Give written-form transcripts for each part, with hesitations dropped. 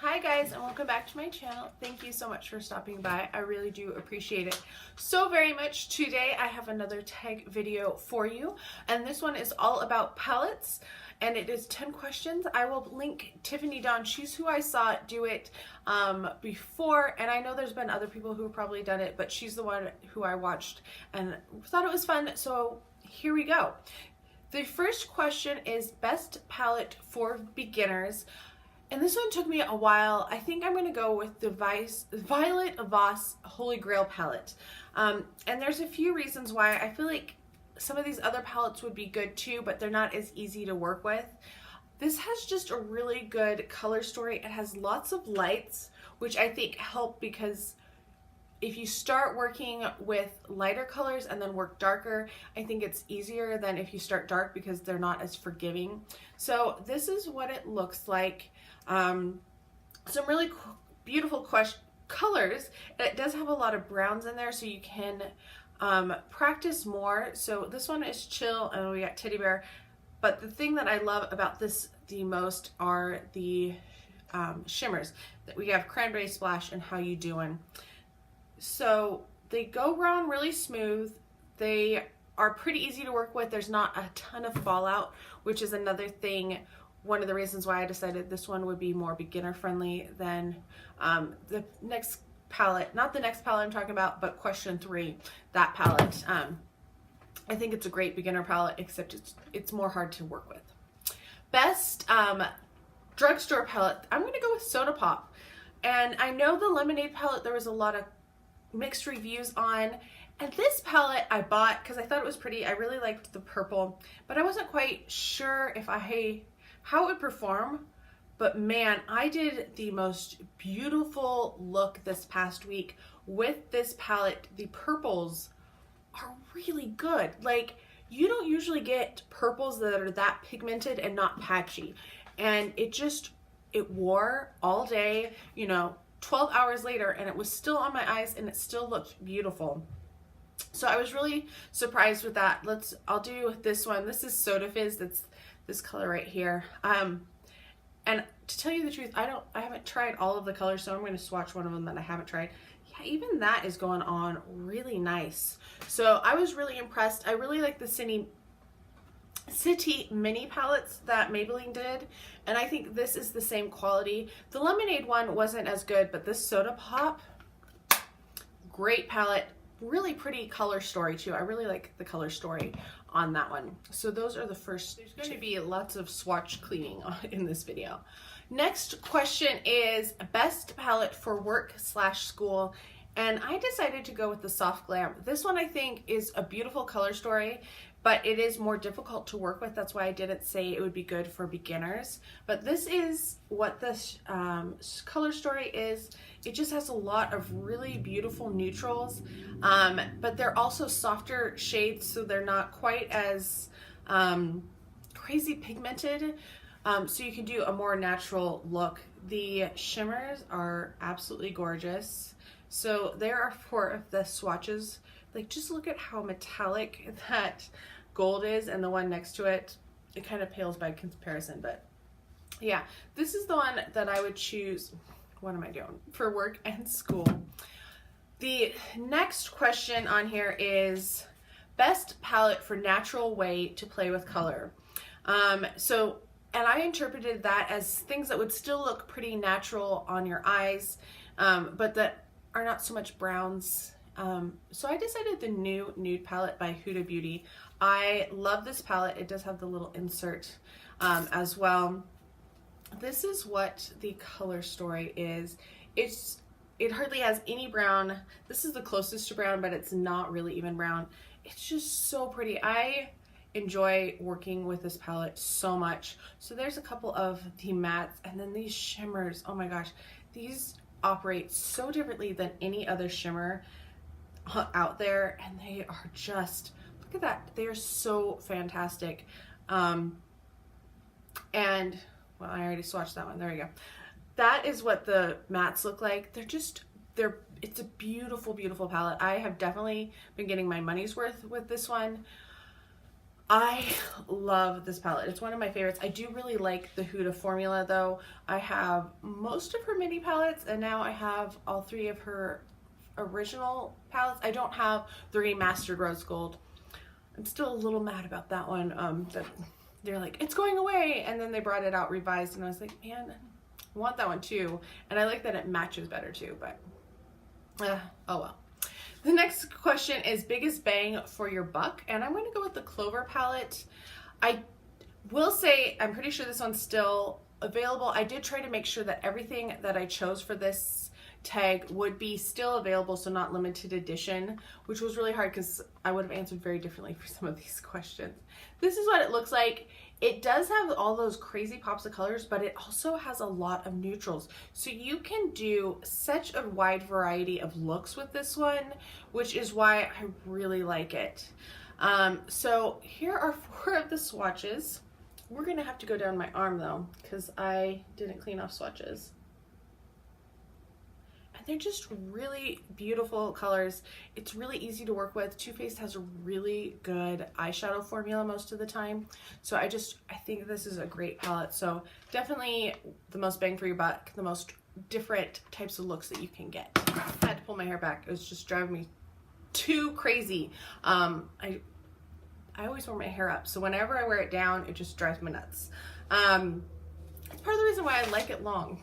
Hi guys, and welcome back to my channel. Thank you so much for stopping by. I really do appreciate it so very much. Today I have another tag video for you, and this one is all about palettes, and it is 10 questions. I will link Tiffany Dawn. She's who I saw do it before, and I know there's been other people who have probably done it, but she's the one who I watched and thought it was fun, so here we go. The first question is best palette for beginners. And this one took me a while. I think I'm going to go with the Violet Voss Holy Grail palette. And there's a few reasons why. I feel like some of these other palettes would be good too, but they're not as easy to work with. This has just a really good color story. It has lots of lights, which I think help because if you start working with lighter colors and then work darker, I think it's easier than if you start dark because they're not as forgiving. So this is what it looks like. Some really beautiful colors. It does have a lot of browns in there, so you can practice more. So this one is chill, and we got teddy bear. But the thing that I love about this the most are the shimmers. We have cranberry splash and how you doing. So they go on really smooth. They are pretty easy to work with. There's not a ton of fallout, which is another thing. One of the reasons why I decided this one would be more beginner friendly than the next palette, not the next palette I'm talking about, but question 3, that palette. I think it's a great beginner palette, except it's more hard to work with. Best drugstore palette, I'm gonna go with Soda Pop. And I know the lemonade palette, there was a lot of mixed reviews on, and this palette I bought because I thought it was pretty. I really liked the purple, but I wasn't quite sure if how it would perform. But man, I did the most beautiful look this past week with this palette. The purples are really good. Like, you don't usually get purples that are that pigmented and not patchy, and it wore all day, 12 hours later, and it was still on my eyes and it still looked beautiful. So I was really surprised with that. I'll do this one. This is Soda Fizz. That's this color right here. And to tell you the truth, I haven't tried all of the colors, so I'm going to swatch one of them that I haven't tried. Yeah, even that is going on really nice. So I was really impressed. I really like the City mini palettes that Maybelline did, and I think this is the same quality. The lemonade one wasn't as good, but this Soda Pop, great palette. Really pretty color story too. I really like the color story on that one. So those are the first. There's going to be lots of swatch cleaning in this video. Next question is best palette for work/school, and I decided to go with the Soft Glam. This one I think is a beautiful color story, but it is more difficult to work with. That's why I didn't say it would be good for beginners. But this is what this color story is. It just has a lot of really beautiful neutrals, but they're also softer shades, so they're not quite as crazy pigmented. So you can do a more natural look. The shimmers are absolutely gorgeous. So there are 4 of the swatches. Like, just look at how metallic that gold is, and the one next to it, it kind of pales by comparison, but yeah, this is the one that I would choose. What am I doing? For work and school. The next question on here is best palette for natural way to play with color. And I interpreted that as things that would still look pretty natural on your eyes, but that are not so much browns. So I decided the new nude palette by Huda Beauty. I love this palette. It does have the little insert as well. This is what the color story is. It hardly has any brown. This is the closest to brown, but it's not really even brown. It's just so pretty. I enjoy working with this palette so much. So there's a couple of the mattes, and then these shimmers. Oh my gosh, these operate so differently than any other shimmer out there, and they are just, look at that, they are so fantastic. And well, I already swatched that one. There we go. That is what the mattes look like. It's a beautiful, beautiful palette. I have definitely been getting my money's worth with this one. I love this palette. It's one of my favorites. I do really like the Huda formula though. I have most of her mini palettes, and now I have all 3 of her original palettes. I don't have the remastered rose gold. I'm still a little mad about that one. That they're like, it's going away, and then they brought it out revised, and I was like, man, I want that one too. And I like that it matches better too, but oh well. The next question is biggest bang for your buck, and I'm going to go with the Clover palette. I will say I'm pretty sure this one's still available. I did try to make sure that everything that I chose for this tag would be still available, so not limited edition, which was really hard because I would have answered very differently for some of these questions. This is what it looks like. It does have all those crazy pops of colors, but it also has a lot of neutrals. So you can do such a wide variety of looks with this one, which is why I really like it. So here are 4 of the swatches. We're gonna have to go down my arm though, because I didn't clean off swatches. And they're just really beautiful colors. It's really easy to work with. Too Faced has a really good eyeshadow formula most of the time. So I think this is a great palette. So definitely the most bang for your buck, the most different types of looks that you can get. I had to pull my hair back. It was just driving me too crazy. I always wear my hair up. So whenever I wear it down, it just drives me nuts. It's part of the reason why I like it long.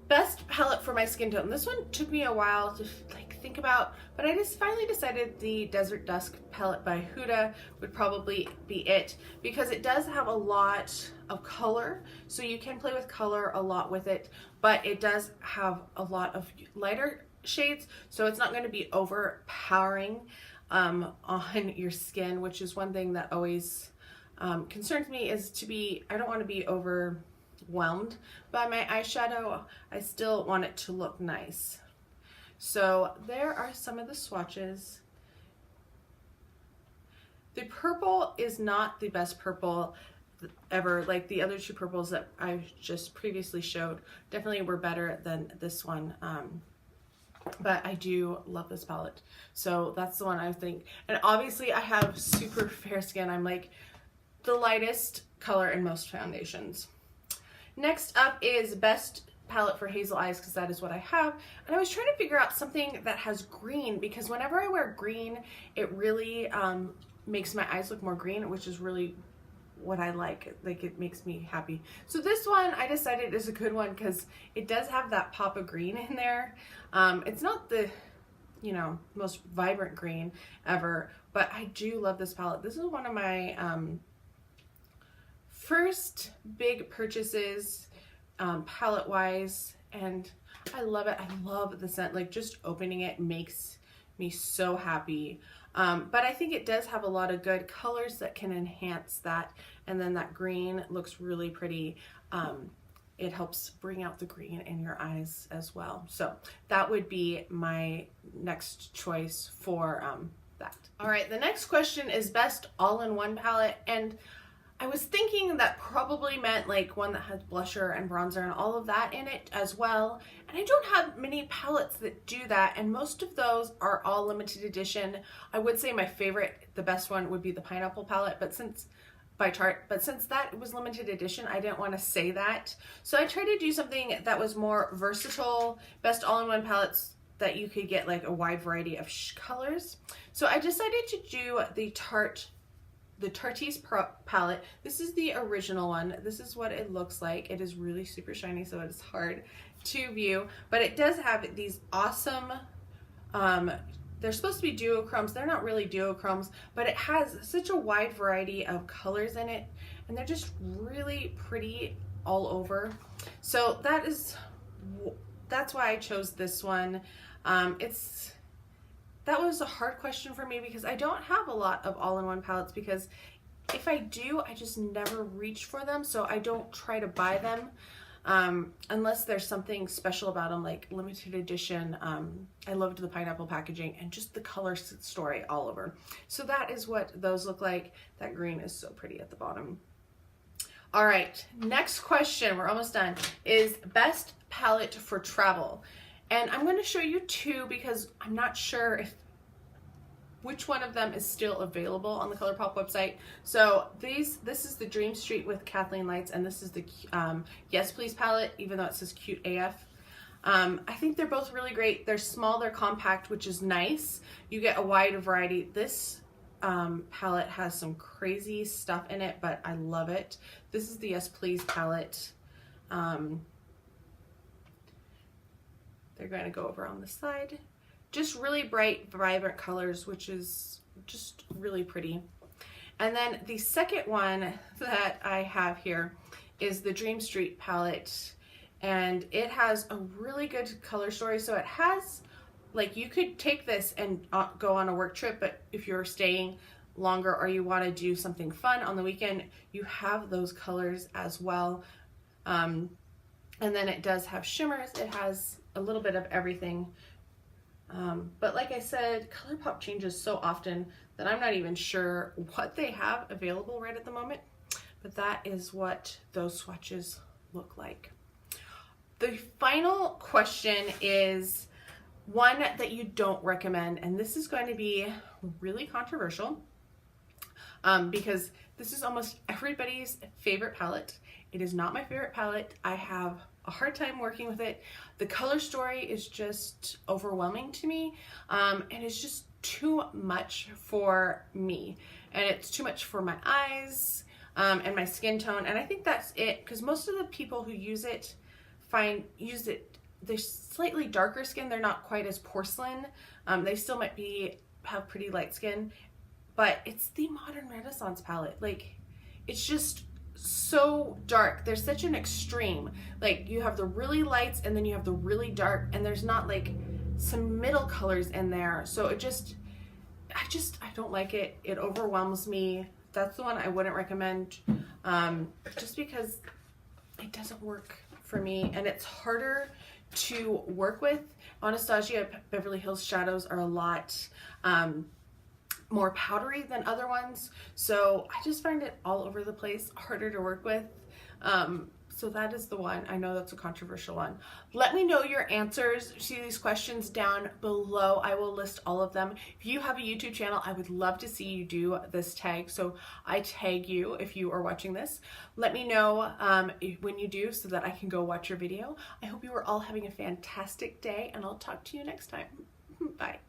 Best palette for my skin tone. This one took me a while to think about, but I just finally decided the Desert Dusk palette by Huda would probably be it, because it does have a lot of color, so you can play with color a lot with it, but it does have a lot of lighter shades, so it's not going to be overpowering on your skin, which is one thing that always concerns me, is I don't want to be overwhelmed by my eyeshadow. I still want it to look nice. So there are some of the swatches. The purple is not the best purple ever. Like the other 2 purples that I just previously showed definitely were better than this one. But I do love this palette. So that's the one I think. And obviously I have super fair skin. I'm like the lightest color in most foundations. Next up is best palette for hazel eyes, because that is what I have. And I was trying to figure out something that has green, because whenever I wear green, it really makes my eyes look more green, which is really what I like. Like, it makes me happy. So this one I decided is a good one because it does have that pop of green in there. It's not the, most vibrant green ever, but I do love this palette. This is one of my first big purchases palette wise, and I love it. I love the scent. Like, just opening it makes me so happy. But I think it does have a lot of good colors that can enhance that, and then that green looks really pretty. It helps bring out the green in your eyes as well. So that would be my next choice for that. All right, the next question is best all-in-one palette, and I was thinking that probably meant like one that has blusher and bronzer and all of that in it as well. And I don't have many palettes that do that, and most of those are all limited edition. I would say my favorite, the best one, would be the Pineapple palette, but since that was limited edition, I didn't want to say that. So I tried to do something that was more versatile, best all-in-one palettes that you could get like a wide variety of colors. So I decided to do the Tarte's palette. This is the original one. This is what it looks like. It is really super shiny, so it's hard to view, but it does have these awesome, they're supposed to be duochromes. They're not really duochromes, but it has such a wide variety of colors in it, and they're just really pretty all over. So that's why I chose this one. That was a hard question for me because I don't have a lot of all-in-one palettes, because if I do, I just never reach for them, so I don't try to buy them unless there's something special about them, like limited edition. I loved the pineapple packaging and just the color story all over. So that is what those look like. That green is so pretty at the bottom. All right, next question, we're almost done, is best palette for travel. And I'm going to show you 2 because I'm not sure if which one of them is still available on the ColourPop website. So this is the Dream Street with Kathleen Lights, and this is the Yes Please palette, even though it says Cute AF. I think they're both really great. They're small, they're compact, which is nice. You get a wide variety. This palette has some crazy stuff in it, but I love it. This is the Yes Please palette. They're going to go over on the side. Just really bright, vibrant colors, which is just really pretty. And then the second one that I have here is the Dream Street palette. And it has a really good color story. So it has, like, you could take this and go on a work trip, but if you're staying longer or you want to do something fun on the weekend, you have those colors as well. And then it does have shimmers. It has a little bit of everything. But like I said, ColourPop changes so often that I'm not even sure what they have available right at the moment. But that is what those swatches look like. The final question is one that you don't recommend, and this is going to be really controversial because this is almost everybody's favorite palette. It is not my favorite palette. I have a hard time working with it. The color story is just overwhelming to me, and it's just too much for me, and it's too much for my eyes and my skin tone, and I think that's it, because most of the people who use it they're slightly darker skin. They're not quite as porcelain. They still might have pretty light skin, but it's the Modern Renaissance palette. Like, it's just so dark. There's such an extreme. Like, you have the really lights and then you have the really dark, and there's not like some middle colors in there. So I don't like it. It overwhelms me. That's the one I wouldn't recommend, just because it doesn't work for me, and it's harder to work with. Anastasia Beverly Hills shadows are a lot more powdery than other ones, so I just find it all over the place, harder to work with. So that is the one. I know that's a controversial one. Let me know your answers to these questions down below. I will list all of them. If you have a YouTube channel, I would love to see you do this tag. So I tag you if you are watching this. Let me know when you do so that I can go watch your video. I hope you are all having a fantastic day, and I'll talk to you next time. Bye.